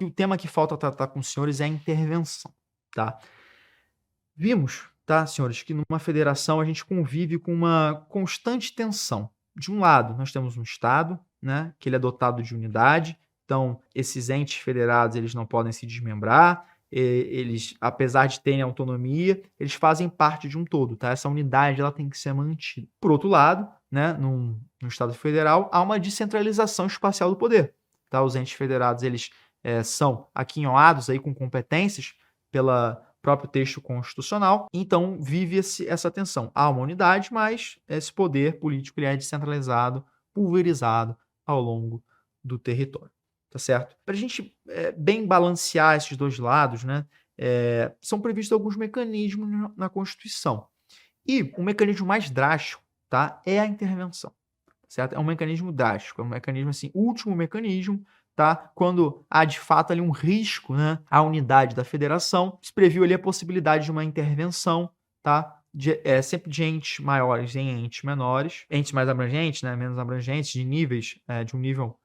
o tema que falta tratar com os senhores é a intervenção, tá? Vimos, tá, senhores, que numa federação a gente convive com uma constante tensão. De um lado, nós temos um Estado, né, que ele é dotado de unidade, então esses entes federados eles não podem se desmembrar, eles, apesar de terem autonomia, eles fazem parte de um todo, tá? Essa unidade ela tem que ser mantida. Por outro lado, né, no Estado federal, há uma descentralização espacial do poder, tá? Os entes federados eles são aquinhoados aí com competências pela próprio texto constitucional, então vive essa tensão. Há uma unidade, mas esse poder político ele é descentralizado, pulverizado ao longo do território, tá certo? Para a gente bem balancear esses dois lados, né, são previstos alguns mecanismos na Constituição. E o mecanismo mais drástico, tá, é a intervenção, certo? É um mecanismo drástico, é um mecanismo assim, último mecanismo, tá? Quando há de fato ali um risco, né, à unidade da federação, se previu ali a possibilidade de uma intervenção, tá? Sempre de entes maiores em entes menores, entes mais abrangentes, né, menos abrangentes, de níveis, de um nível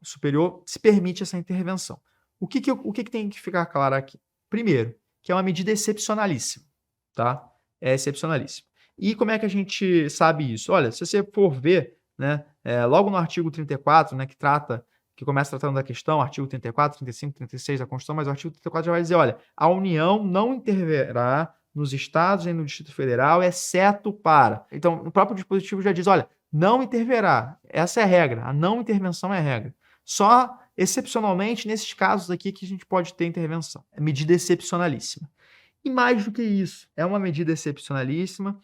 superior, se permite essa intervenção. O que tem que ficar claro aqui? Primeiro, que é uma medida excepcionalíssima, tá? É excepcionalíssima. E como é que a gente sabe isso? Olha, se você for ver, né, logo no artigo 34, né, que começa tratando da questão, artigo 34, 35, 36 da Constituição, mas o artigo 34 já vai dizer, olha, a União não intervirá nos estados nem no Distrito Federal, exceto para... Então, o próprio dispositivo já diz, olha, não intervirá. Essa é a regra, a não intervenção é a regra. Só, excepcionalmente, nesses casos aqui que a gente pode ter intervenção. É medida excepcionalíssima. E mais do que isso, é uma medida excepcionalíssima,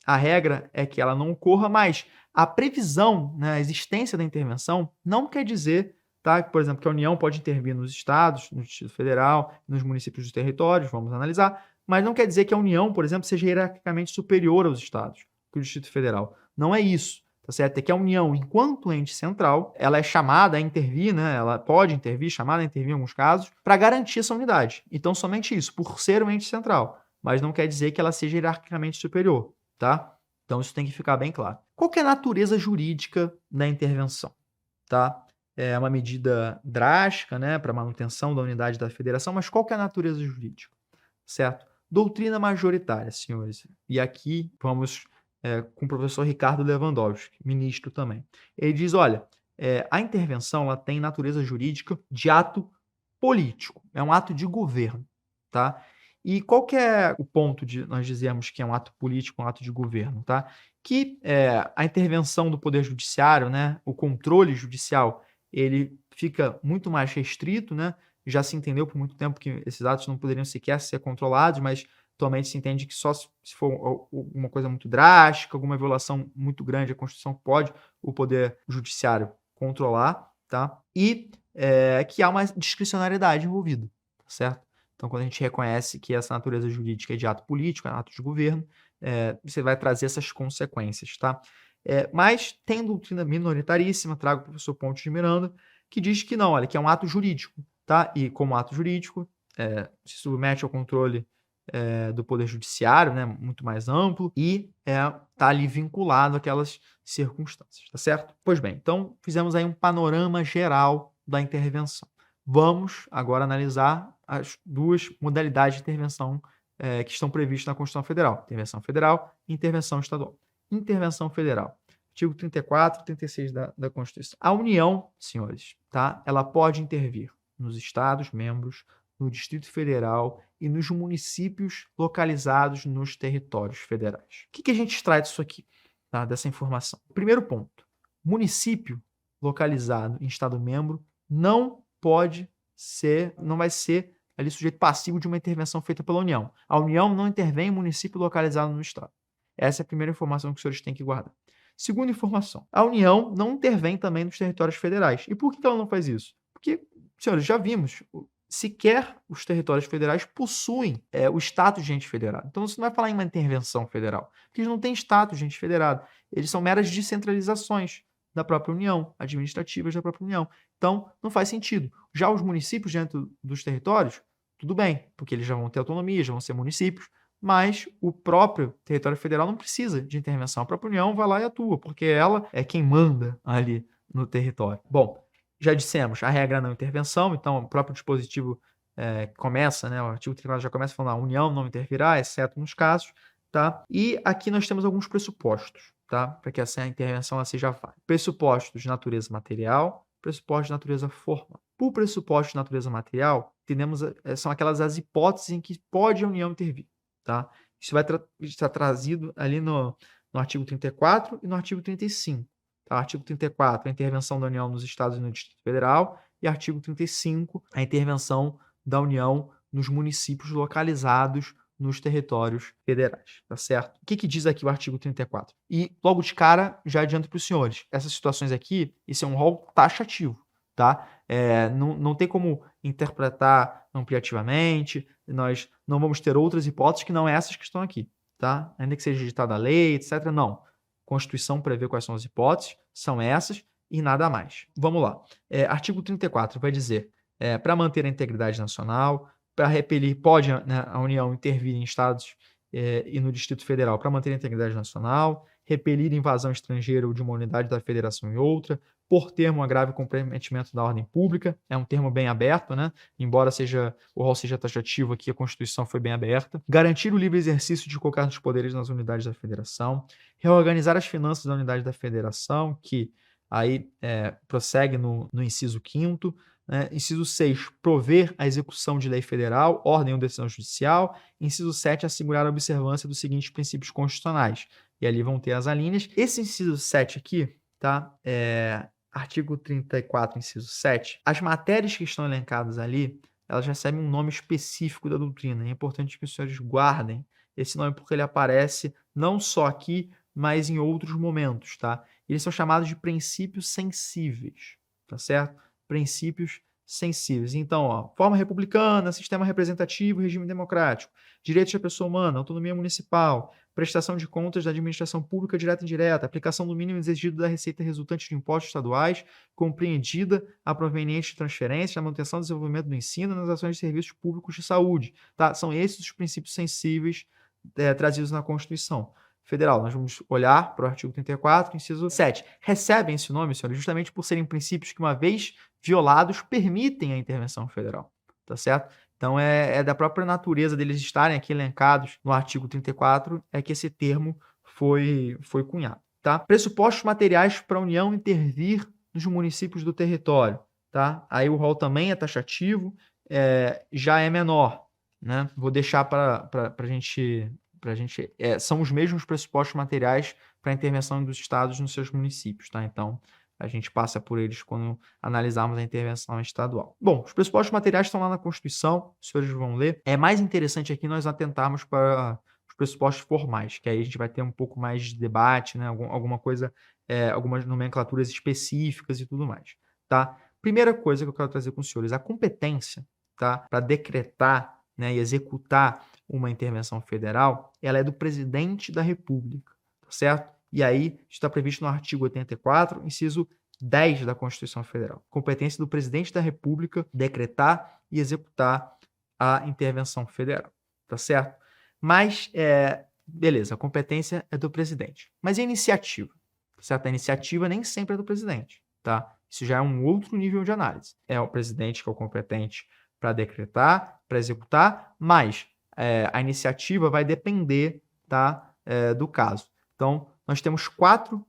a regra é que ela não ocorra, mas a previsão, né, a existência da intervenção não quer dizer, tá, que, por exemplo, que a União pode intervir nos estados, no Distrito Federal, nos municípios dos territórios, vamos analisar, mas não quer dizer que a União, por exemplo, seja hierarquicamente superior aos estados, que o Distrito Federal. Não é isso, tá certo? É que a União, enquanto ente central, ela é chamada a intervir, né, ela pode intervir, chamada a intervir em alguns casos, para garantir essa unidade. Então, somente isso, por ser um ente central, mas não quer dizer que ela seja hierarquicamente superior, tá? Então, isso tem que ficar bem claro. Qual que é a natureza jurídica da intervenção? Tá? É uma medida drástica, né, para manutenção da unidade da federação, mas qual que é a natureza jurídica? Certo? Doutrina majoritária, senhores. E aqui vamos com o professor Ricardo Lewandowski, ministro também. Ele diz, olha, a intervenção ela tem natureza jurídica de ato político, é um ato de governo, tá? E qual que é o ponto de nós dizermos que é um ato político, um ato de governo, tá? Que a intervenção do Poder Judiciário, né, o controle judicial, ele fica muito mais restrito, né? Já se entendeu por muito tempo que esses atos não poderiam sequer ser controlados, mas atualmente se entende que só se for alguma coisa muito drástica, alguma violação muito grande à Constituição, pode o Poder Judiciário controlar, tá? E que há uma discricionariedade envolvida, certo? Então, quando a gente reconhece que essa natureza jurídica é de ato político, é ato de governo, você vai trazer essas consequências, tá? Mas tem doutrina minoritaríssima, trago o professor Pontes de Miranda, que diz que não, olha, que é um ato jurídico, tá? E como ato jurídico, se submete ao controle do Poder Judiciário, né, muito mais amplo, e está ali vinculado àquelas circunstâncias, tá certo? Pois bem, então fizemos aí um panorama geral da intervenção. Vamos agora analisar as duas modalidades de intervenção que estão previstas na Constituição Federal. Intervenção federal e intervenção estadual. Intervenção federal. Artigo 34 e 36 da Constituição. A União, senhores, tá? Ela pode intervir nos estados membros, no Distrito Federal e nos municípios localizados nos territórios federais. O que a gente extrai disso aqui, tá? Dessa informação? Primeiro ponto, município localizado em estado membro não vai ser ali sujeito passivo de uma intervenção feita pela União. A União não intervém em município localizado no estado. Essa é a primeira informação que os senhores têm que guardar. Segunda informação, a União não intervém também nos territórios federais. E por que ela não faz isso? Porque, senhores, já vimos, sequer os territórios federais possuem o status de ente federado. Então, você não vai falar em uma intervenção federal, porque eles não têm status de ente federado. Eles são meras descentralizações da própria União, administrativas da própria União. Então, não faz sentido. Já os municípios dentro dos territórios, tudo bem, porque eles já vão ter autonomia, já vão ser municípios, mas o próprio território federal não precisa de intervenção. A própria União vai lá e atua, porque ela é quem manda ali no território. Bom, Já dissemos, a regra é não intervenção, então o próprio dispositivo começa, né, o artigo 34 já começa falando, a União não intervirá, exceto nos casos, tá? E aqui nós temos alguns pressupostos, tá? Para que essa intervenção ela seja válida. Pressupostos de natureza material, pressupostos de natureza formal. Por pressupostos de natureza material, são aquelas as hipóteses em que pode a União intervir, tá? Isso vai estar trazido ali no artigo 34 e no artigo 35. Tá? Artigo 34, a intervenção da União nos Estados e no Distrito Federal, e artigo 35, a intervenção da União nos municípios localizados nos territórios federais, tá certo? O que diz aqui o artigo 34? E logo de cara, já adianto para os senhores, essas situações aqui, isso é um rol taxativo, tá? Não tem como interpretar ampliativamente, nós não vamos ter outras hipóteses que não essas que estão aqui, tá? Ainda que seja ditada a lei, etc., não. A Constituição prevê quais são as hipóteses, são essas e nada mais. Vamos lá. Artigo 34 vai dizer, para manter a integridade nacional, para repelir, pode, né, a União intervir em estados e no Distrito Federal para manter a integridade nacional, repelir invasão estrangeira ou de uma unidade da federação em outra, por termo um grave comprometimento da ordem pública, é um termo bem aberto, né? Embora o rol seja taxativo aqui, a Constituição foi bem aberta. Garantir o livre exercício de qualquer dos poderes nas unidades da federação, reorganizar as finanças da unidade da federação, que aí prossegue no inciso 5º, né? Inciso 6, prover a execução de lei federal, ordem ou decisão judicial. Inciso 7, assegurar a observância dos seguintes princípios constitucionais. E ali vão ter as alíneas. Esse inciso 7 aqui, tá? Artigo 34, inciso 7. As matérias que estão elencadas ali, elas recebem um nome específico da doutrina. É importante que os senhores guardem esse nome porque ele aparece não só aqui, mas em outros momentos, tá? Eles são chamados de princípios sensíveis, tá certo? Princípios sensíveis. Então, ó, forma republicana, sistema representativo, regime democrático, direitos da pessoa humana, autonomia municipal, prestação de contas da administração pública direta e indireta, aplicação do mínimo exigido da receita resultante de impostos estaduais, compreendida a proveniente de transferência, na manutenção e desenvolvimento do ensino e nas ações de serviços públicos de saúde. Tá? São esses os princípios sensíveis trazidos na Constituição Federal. Nós vamos olhar para o artigo 34, inciso 7. Recebem esse nome, senhores, justamente por serem princípios que, uma vez violados, permitem a intervenção federal, tá certo? Então, é da própria natureza deles estarem aqui elencados no artigo 34, é que esse termo foi cunhado, tá? Pressupostos materiais para a União intervir nos municípios do território, tá? Aí o rol também é taxativo, já é menor, né? Vou deixar para a gente... são os mesmos pressupostos materiais para a intervenção dos estados nos seus municípios, tá? Então, a gente passa por eles quando analisarmos a intervenção estadual. Bom, os pressupostos materiais estão lá na Constituição, os senhores vão ler. É mais interessante aqui nós atentarmos para os pressupostos formais, que aí a gente vai ter um pouco mais de debate, né? Alguma coisa, algumas nomenclaturas específicas e tudo mais, tá? Primeira coisa que eu quero trazer com os senhores, a competência, tá? Para decretar, né, e executar uma intervenção federal, ela é do presidente da República, tá certo? E aí está previsto no artigo 84, inciso 10 da Constituição Federal. Competência do presidente da República decretar e executar a intervenção federal, tá certo? Mas, beleza, a competência é do presidente. Mas e a iniciativa? Tá certo? A iniciativa nem sempre é do presidente, tá? Isso já é um outro nível de análise. É o presidente que é o competente para decretar, para executar, mas a iniciativa vai depender, tá, do caso. Então, nós temos quatro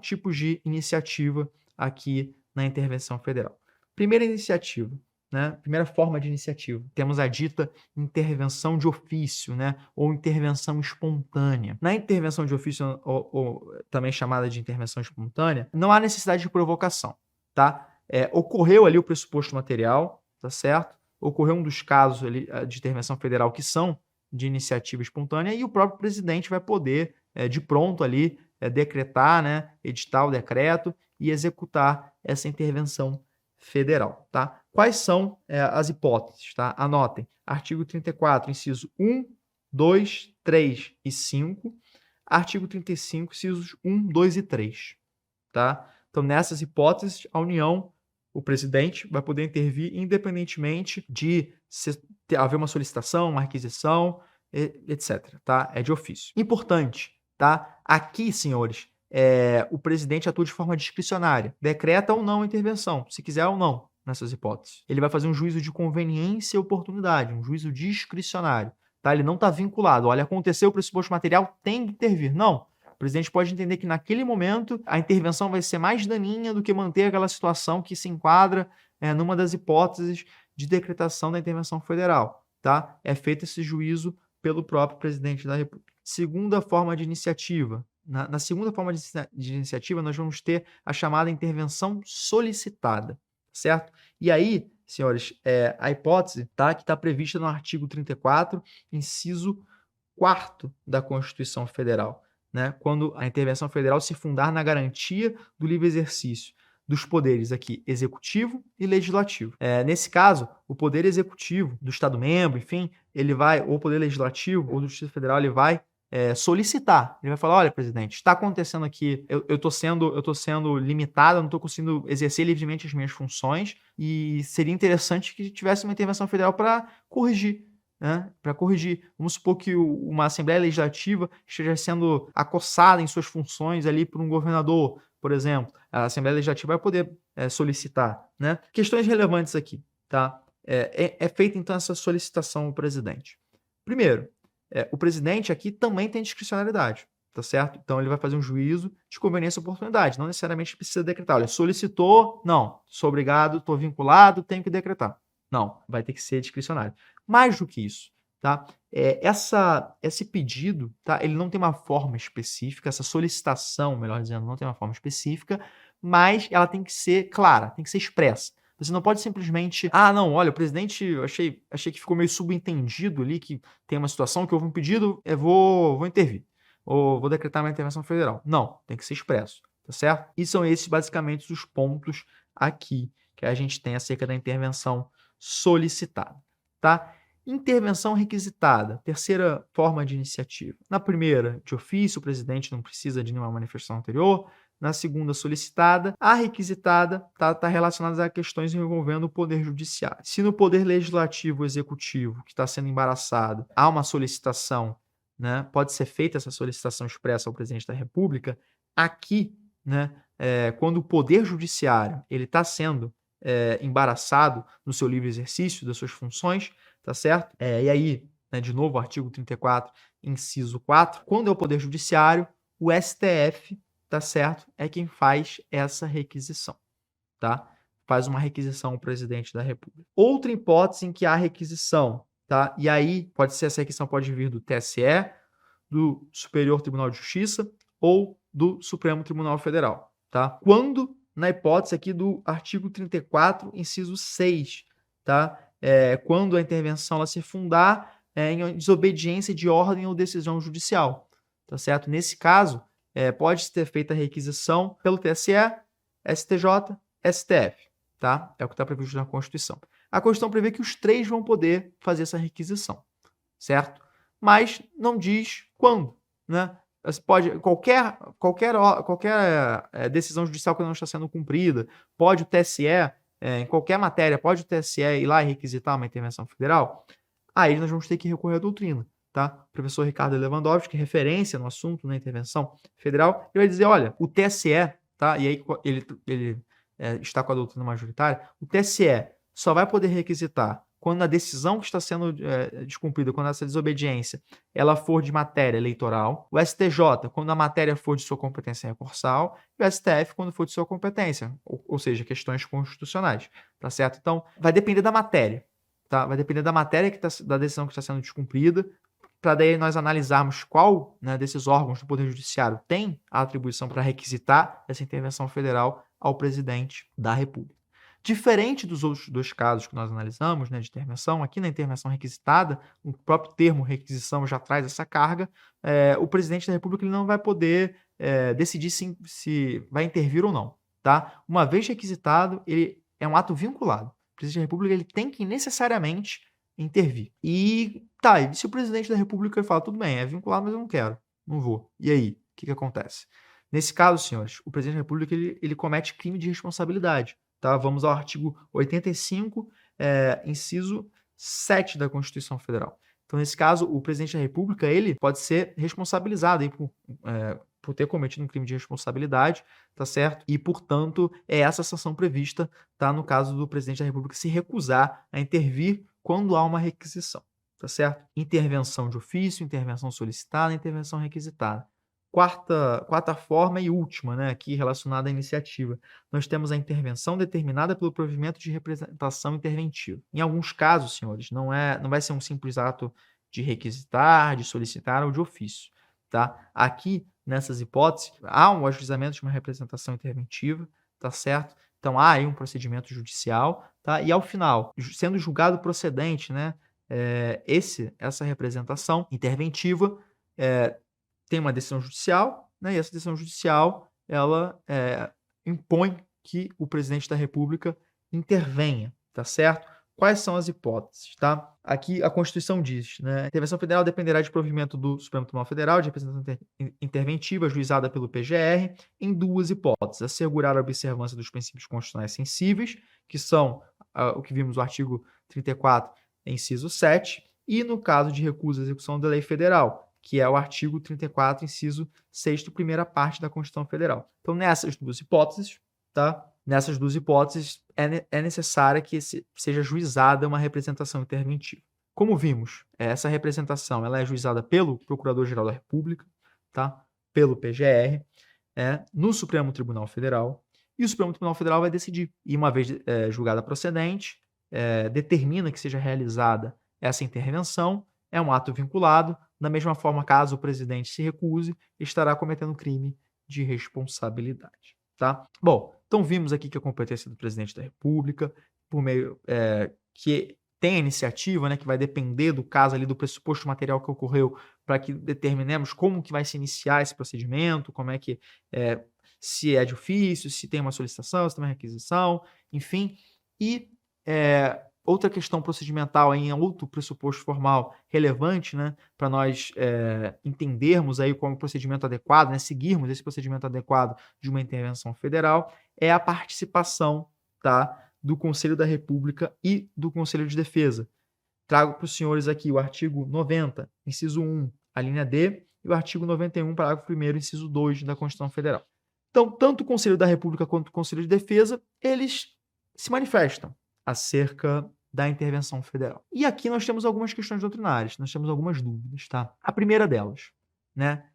tipos de iniciativa aqui na intervenção federal. Primeira iniciativa, né, primeira forma de iniciativa, temos a dita intervenção de ofício, né, ou intervenção espontânea. Na intervenção de ofício, ou também chamada de intervenção espontânea, não há necessidade de provocação, tá? Ocorreu ali o pressuposto material, tá certo? Ocorreu um dos casos ali de intervenção federal que são de iniciativa espontânea e o próprio presidente vai poder, de pronto ali, decretar, né, editar o decreto e executar essa intervenção federal, tá? Quais são as hipóteses, tá? Anotem. Artigo 34, inciso 1, 2, 3 e 5. Artigo 35, incisos 1, 2 e 3, tá? Então, nessas hipóteses, a União, o presidente, vai poder intervir independentemente de haver uma solicitação, uma requisição, etc. Tá? É de ofício. Importante, tá? Aqui, senhores, o presidente atua de forma discricionária, decreta ou não a intervenção, se quiser ou não, nessas hipóteses. Ele vai fazer um juízo de conveniência e oportunidade, um juízo discricionário. Tá? Ele não está vinculado. Olha, aconteceu o pressuposto material, tem que intervir. Não. O presidente pode entender que naquele momento a intervenção vai ser mais daninha do que manter aquela situação que se enquadra numa das hipóteses de decretação da intervenção federal. Tá? É feito esse juízo pelo próprio presidente da República. Segunda forma de iniciativa. Na segunda forma de iniciativa, nós vamos ter a chamada intervenção solicitada, certo? E aí, senhores, a hipótese tá, que está prevista no artigo 34, inciso 4º da Constituição Federal, né? Quando a intervenção federal se fundar na garantia do livre exercício dos poderes aqui, executivo e legislativo. Nesse caso, o poder executivo do Estado-membro, enfim, ele vai, ou o poder legislativo ou do Distrito Federal, ele vai solicitar. Ele vai falar, olha, presidente, está acontecendo aqui, eu estou sendo limitado, eu não estou conseguindo exercer livremente as minhas funções e seria interessante que tivesse uma intervenção federal para corrigir. Né? Para corrigir. Vamos supor que uma Assembleia Legislativa esteja sendo acossada em suas funções ali por um governador, por exemplo. A Assembleia Legislativa vai poder solicitar. Né? Questões relevantes aqui. Tá? É feita, então, essa solicitação ao presidente. Primeiro, o presidente aqui também tem discricionalidade, tá certo? Então, ele vai fazer um juízo de conveniência e oportunidade. Não necessariamente precisa decretar. Olha, solicitou, não, sou obrigado, estou vinculado, tenho que decretar. Não, vai ter que ser discricionário. Mais do que isso, tá? Esse pedido, tá? Ele não tem uma forma específica, essa solicitação, melhor dizendo, não tem uma forma específica, mas ela tem que ser clara, tem que ser expressa. Você não pode simplesmente, não, olha, o presidente, eu achei que ficou meio subentendido ali, que tem uma situação que houve um pedido, vou intervir, ou vou decretar uma intervenção federal. Não, tem que ser expresso, tá certo? E são esses basicamente os pontos aqui que a gente tem acerca da intervenção solicitada, tá? Intervenção requisitada, terceira forma de iniciativa. Na primeira, de ofício, o presidente não precisa de nenhuma manifestação anterior. Na segunda, solicitada. A requisitada está relacionada a questões envolvendo o Poder Judiciário. Se no Poder Legislativo ou Executivo, que está sendo embaraçado, há uma solicitação, né, pode ser feita essa solicitação expressa ao presidente da República, aqui, né, quando o Poder Judiciário está sendo embaraçado no seu livre exercício das suas funções, tá certo? E aí, né, de novo, o artigo 34, inciso 4, quando é o Poder Judiciário, o STF, tá certo? É quem faz essa requisição, tá? Faz uma requisição ao presidente da República. Outra hipótese em que há requisição, tá? E aí, essa requisição pode vir do TSE, do Superior Tribunal de Justiça ou do Supremo Tribunal Federal, tá? Quando, na hipótese aqui do artigo 34, inciso 6, tá? Quando a intervenção ela se fundar em desobediência de ordem ou decisão judicial, tá certo? Nesse caso, pode ser feita a requisição pelo TSE, STJ, STF, tá? É o que está previsto na Constituição. A Constituição prevê que os três vão poder fazer essa requisição, certo? Mas não diz quando, né? Qualquer decisão judicial que não está sendo cumprida, pode o TSE, em qualquer matéria, pode o TSE ir lá e requisitar uma intervenção federal? Aí nós vamos ter que recorrer à doutrina. Tá? O professor Ricardo Lewandowski, referência no assunto, na intervenção federal, ele vai dizer, olha, o TSE, tá? E aí ele está com a doutrina majoritária, o TSE só vai poder requisitar quando a decisão que está sendo descumprida, quando essa desobediência, ela for de matéria eleitoral, o STJ, quando a matéria for de sua competência recursal, e o STF, quando for de sua competência, ou seja, questões constitucionais, tá certo? Então, vai depender da matéria, tá? Vai depender da matéria da decisão que está sendo descumprida, para daí nós analisarmos qual, né, desses órgãos do Poder Judiciário tem a atribuição para requisitar essa intervenção federal ao presidente da República. Diferente dos outros dois casos que nós analisamos, né, de intervenção, aqui na intervenção requisitada, o próprio termo requisição já traz essa carga, o presidente da República ele não vai poder decidir se vai intervir ou não. Tá? Uma vez requisitado, ele é um ato vinculado. O presidente da República ele tem que necessariamente intervir. E se o presidente da República fala, tudo bem, é vinculado, mas eu não quero, não vou. E aí, o que acontece? Nesse caso, senhores, o presidente da República ele comete crime de responsabilidade. Tá? Vamos ao artigo 85, inciso 7 da Constituição Federal. Então, nesse caso, o presidente da República ele pode ser responsabilizado aí por por ter cometido um crime de responsabilidade, tá certo? E, portanto, é essa sanção prevista, tá, no caso do presidente da República se recusar a intervir quando há uma requisição, tá certo? Intervenção de ofício, intervenção solicitada, intervenção requisitada. Quarta forma e última, né, aqui relacionada à iniciativa, nós temos a intervenção determinada pelo provimento de representação interventiva. Em alguns casos, senhores, não vai ser um simples ato de requisitar, de solicitar ou de ofício, tá? Aqui, nessas hipóteses, há um ajuizamento de uma representação interventiva, tá certo? Então, há aí um procedimento judicial, tá? E ao final, sendo julgado procedente, né, essa representação interventiva, tem uma decisão judicial, né, e essa decisão judicial, ela impõe que o presidente da República intervenha, tá certo? Quais são as hipóteses, tá? Aqui a Constituição diz, né, a intervenção federal dependerá de provimento do Supremo Tribunal Federal, de representação interventiva ajuizada pelo PGR, em duas hipóteses: assegurar a observância dos princípios constitucionais sensíveis, que são o que vimos no artigo 34, inciso 7, e no caso de recusa à execução da lei federal, que é o artigo 34, inciso 6º, primeira parte da Constituição Federal. Então, nessas duas hipóteses, tá? Nessas duas hipóteses, é necessária que seja ajuizada uma representação interventiva. Como vimos, essa representação ela é ajuizada pelo Procurador-Geral da República, tá? Pelo PGR, no Supremo Tribunal Federal, e o Supremo Tribunal Federal vai decidir. E uma vez julgada procedente, determina que seja realizada essa intervenção, é um ato vinculado. Da mesma forma, caso o presidente se recuse, estará cometendo crime de responsabilidade, tá? Bom, então vimos aqui que a competência do presidente da República, por meio que tem a iniciativa, né, que vai depender do caso ali, do pressuposto material que ocorreu, para que determinemos como que vai se iniciar esse procedimento, como é que, se é de ofício, se tem uma solicitação, se tem uma requisição, enfim. E outra questão procedimental em outro pressuposto formal relevante, né, para nós entendermos aí qual é o procedimento adequado, né, seguirmos esse procedimento adequado de uma intervenção federal, é a participação, tá, do Conselho da República e do Conselho de Defesa. Trago para os senhores aqui o artigo 90, inciso 1, a linha D, e o artigo 91, parágrafo 1º, inciso 2 da Constituição Federal. Então, tanto o Conselho da República quanto o Conselho de Defesa, eles se manifestam acerca da intervenção federal. E aqui nós temos algumas questões doutrinárias, nós temos algumas dúvidas, tá? A primeira delas, né?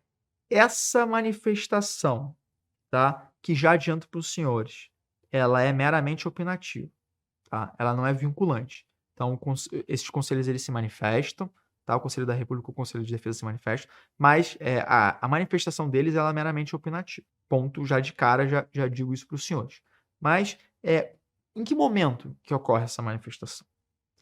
Essa manifestação, tá? Que já adianto para os senhores, ela é meramente opinativa, tá? Ela não é vinculante. Então, esses conselhos eles se manifestam, tá? O Conselho da República e o Conselho de Defesa se manifestam, mas a manifestação deles ela é meramente opinativa. Ponto, já de cara, já digo isso para os senhores. Mas em que momento que ocorre essa manifestação?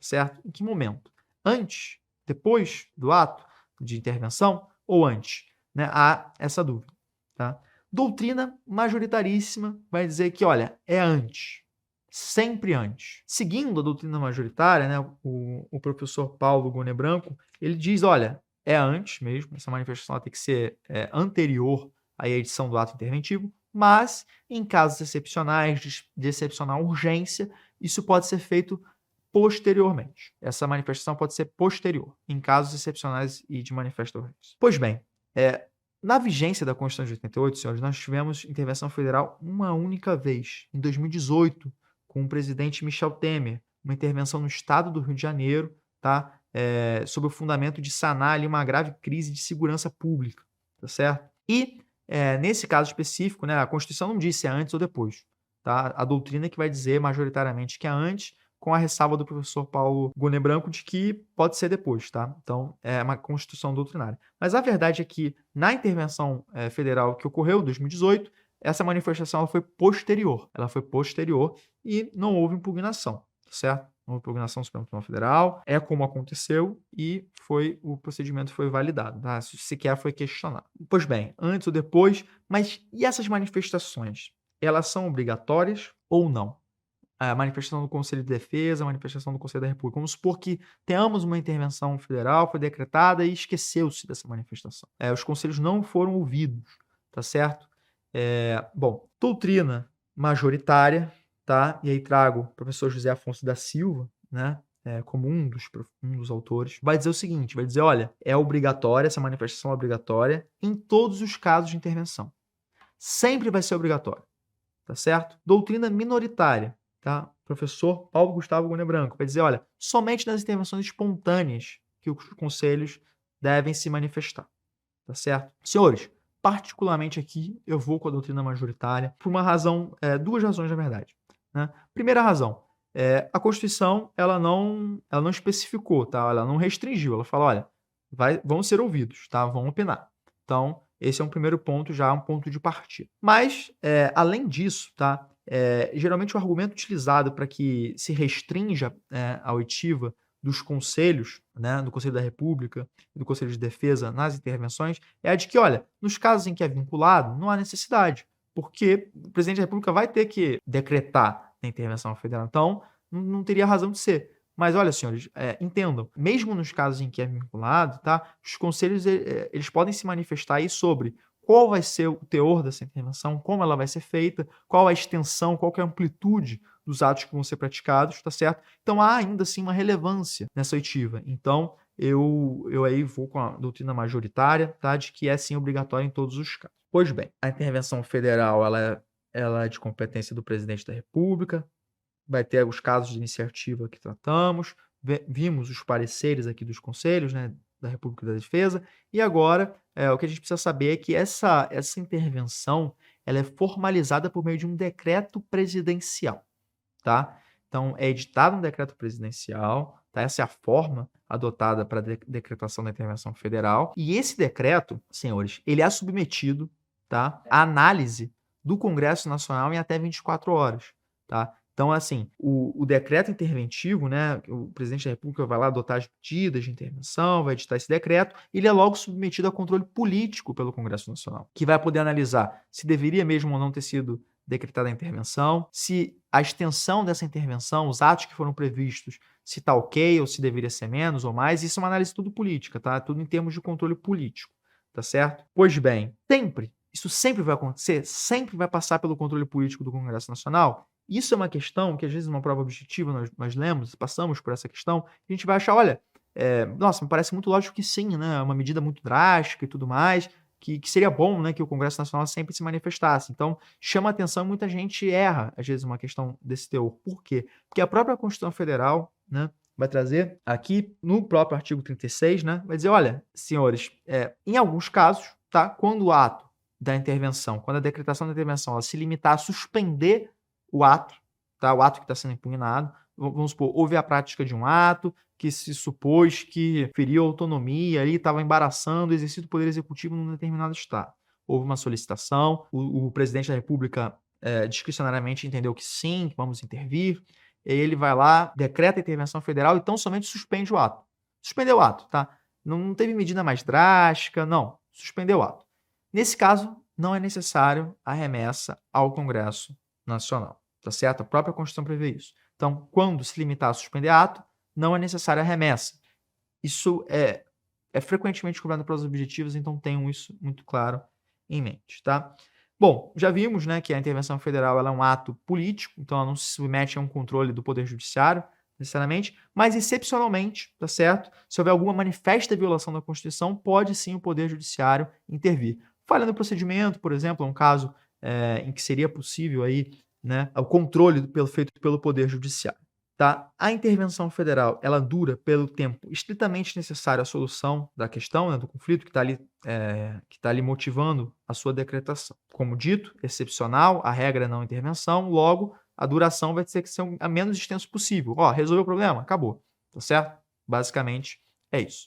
Certo? Em que momento? Antes, depois do ato de intervenção ou antes? Né? Há essa dúvida, tá? Doutrina majoritaríssima vai dizer que, olha, é antes. Sempre antes. Seguindo a doutrina majoritária, né, o professor Paulo Gone Branco, ele diz, olha, é antes mesmo, essa manifestação ela tem que ser anterior à edição do ato interventivo, mas em casos excepcionais, de excepcional urgência, isso pode ser feito posteriormente. Essa manifestação pode ser posterior, em casos excepcionais e de manifesta urgência. Pois bem, na vigência da Constituição de 88, senhores, nós tivemos intervenção federal uma única vez, em 2018, com o presidente Michel Temer, uma intervenção no estado do Rio de Janeiro, tá? Sob o fundamento de sanar ali uma grave crise de segurança pública, tá certo? E, nesse caso específico, né, a Constituição não diz se é antes ou depois, tá? A doutrina que vai dizer majoritariamente que é antes, com a ressalva do professor Paulo Gone Branco de que pode ser depois, tá? Então, é uma constituição doutrinária. Mas a verdade é que, na intervenção federal que ocorreu em 2018, essa manifestação ela foi posterior. Ela foi posterior e não houve impugnação, certo? Não houve impugnação do Supremo Tribunal Federal, é como aconteceu e o procedimento foi validado, tá? Sequer foi questionado. Pois bem, antes ou depois, mas e essas manifestações? Elas são obrigatórias ou não? A manifestação do Conselho de Defesa, a manifestação do Conselho da República. Vamos supor que tenhamos uma intervenção federal, foi decretada e esqueceu-se dessa manifestação. Os conselhos não foram ouvidos, tá certo? Bom, doutrina majoritária, tá? E aí trago o professor José Afonso da Silva, né? como um dos autores, vai dizer o seguinte, vai dizer, olha, é obrigatória, essa manifestação é obrigatória em todos os casos de intervenção. Sempre vai ser obrigatório, tá certo? Doutrina minoritária, tá? Professor Paulo Gustavo Cunha Branco vai dizer, olha, somente nas intervenções espontâneas que os conselhos devem se manifestar, tá certo? Senhores, particularmente aqui eu vou com a doutrina majoritária por uma razão, duas razões na verdade, né? Primeira razão, a Constituição ela não especificou, tá? Ela não restringiu, ela fala, olha, vão ser ouvidos, tá? Vão opinar. Então, esse é um primeiro ponto, já um ponto de partida. Mas, além disso, tá? Geralmente o argumento utilizado para que se restrinja a oitiva dos conselhos, né, do Conselho da República e do Conselho de Defesa nas intervenções, é a de que, olha, nos casos em que é vinculado, não há necessidade, porque o presidente da República vai ter que decretar a intervenção federal. Então, não teria razão de ser. Mas olha, senhores, entendam, mesmo nos casos em que é vinculado, tá, os conselhos eles podem se manifestar aí sobre qual vai ser o teor dessa intervenção, como ela vai ser feita, qual a extensão, qual que é a amplitude dos atos que vão ser praticados, tá certo? Então há ainda assim uma relevância nessa oitiva. Então eu aí vou com a doutrina majoritária, tá, de que é sim obrigatório em todos os casos. Pois bem, a intervenção federal ela é de competência do presidente da República, vai ter os casos de iniciativa que tratamos, vimos os pareceres aqui dos conselhos, né, da República e da Defesa, e agora o que a gente precisa saber é que essa intervenção ela é formalizada por meio de um decreto presidencial, tá? Então, é editado um decreto presidencial, tá? Essa é a forma adotada para a decretação da intervenção federal, e esse decreto, senhores, ele é submetido, tá, à análise do Congresso Nacional em até 24 horas, tá? Então, assim, o decreto interventivo, né, o presidente da República vai lá adotar as medidas de intervenção, vai editar esse decreto, ele é logo submetido a controle político pelo Congresso Nacional, que vai poder analisar se deveria mesmo ou não ter sido decretada a intervenção, se a extensão dessa intervenção, os atos que foram previstos, se está ok ou se deveria ser menos ou mais. Isso é uma análise tudo política, tá? Tudo em termos de controle político, tá certo? Pois bem, isso sempre vai acontecer, sempre vai passar pelo controle político do Congresso Nacional. Isso é uma questão que, às vezes, numa prova objetiva, nós lemos, passamos por essa questão, a gente vai achar, olha, nossa, me parece muito lógico que sim, né? É uma medida muito drástica e tudo mais, que seria bom, né, que o Congresso Nacional sempre se manifestasse. Então, chama atenção e muita gente erra, às vezes, uma questão desse teor. Por quê? Porque a própria Constituição Federal, né, vai trazer aqui no próprio artigo 36, né, vai dizer, olha, senhores, em alguns casos, tá, quando o ato da intervenção, quando a decretação da intervenção ela se limitar a suspender o ato, tá, o ato que está sendo impugnado, vamos supor, houve a prática de um ato que se supôs que feriu a autonomia, ali estava embaraçando o exercício do poder executivo num determinado estado. Houve uma solicitação, o presidente da República discricionariamente entendeu que sim, que vamos intervir, e ele vai lá, decreta a intervenção federal e tão somente suspende o ato. Suspendeu o ato, tá? Não teve medida mais drástica, não. Suspendeu o ato. Nesse caso, não é necessário a remessa ao Congresso Nacional, tá certo? A própria Constituição prevê isso. Então, quando se limitar a suspender ato, não é necessária a remessa. Isso é frequentemente cobrado pelas objetivas, então tenham isso muito claro em mente, tá? Bom, já vimos, né, que a intervenção federal ela é um ato político, então ela não se submete a um controle do Poder Judiciário, necessariamente, mas excepcionalmente, tá certo? Se houver alguma manifesta violação da Constituição, pode sim o Poder Judiciário intervir. Falha no procedimento, por exemplo, é um caso em que seria possível aí, né, o controle feito pelo Poder Judiciário. Tá? A intervenção federal ela dura pelo tempo estritamente necessário à solução da questão, né, do conflito que está ali motivando a sua decretação. Como dito, excepcional, a regra é não intervenção, logo a duração vai ter que ser a menos extenso possível. Resolveu o problema? Acabou. Tá certo? Basicamente é isso.